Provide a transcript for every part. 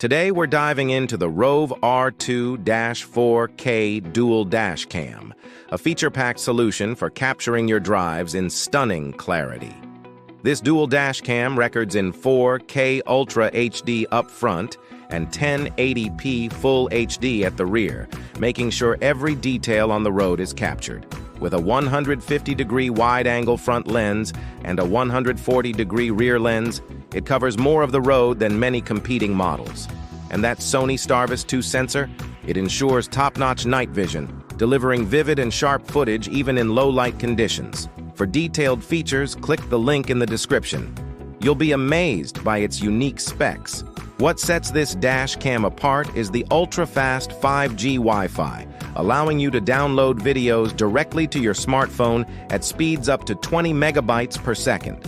Today we're diving into the ROVE R2-4K dual dash cam, a feature-packed solution for capturing your drives in stunning clarity. This dual dash cam records in 4K Ultra HD up front and 1080p Full HD at the rear, making sure every detail on the road is captured. With a 150-degree wide-angle front lens and a 140-degree rear lens, it covers more of the road than many competing models. And that Sony Starvis 2 sensor, it ensures top-notch night vision, delivering vivid and sharp footage even in low-light conditions. For detailed features, click the link in the description. You'll be amazed by its unique specs. What sets this dash cam apart is the ultra-fast 5G Wi-Fi, allowing you to download videos directly to your smartphone at speeds up to 20 megabytes per second.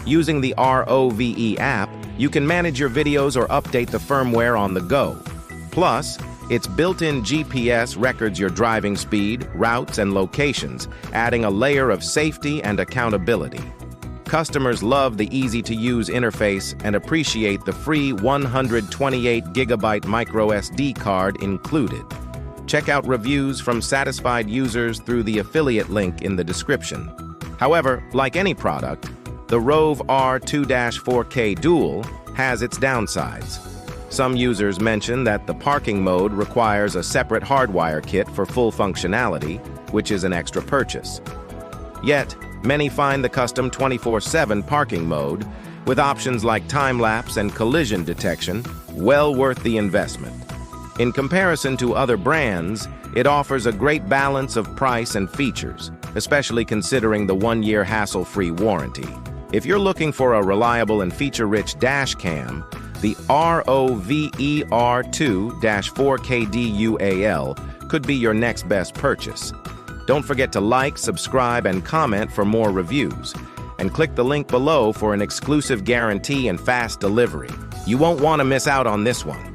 Using the ROVE app, you can manage your videos or update the firmware on the go. Plus, its built-in GPS records your driving speed, routes, and locations, adding a layer of safety and accountability. Customers love the easy-to-use interface and appreciate the free 128GB microSD card included. Check out reviews from satisfied users through the affiliate link in the description. However, like any product, the ROVE R2-4K Dual has its downsides. Some users mention that the parking mode requires a separate hardwire kit for full functionality, which is an extra purchase. Yet, many find the custom 24/7 parking mode, with options like time-lapse and collision detection, well worth the investment. In comparison to other brands, it offers a great balance of price and features, especially considering the 1-year hassle-free warranty. If you're looking for a reliable and feature-rich dash cam, the ROVE R2-4K Dual could be your next best purchase. Don't forget to like, subscribe, and comment for more reviews. And click the link below for an exclusive guarantee and fast delivery. You won't want to miss out on this one.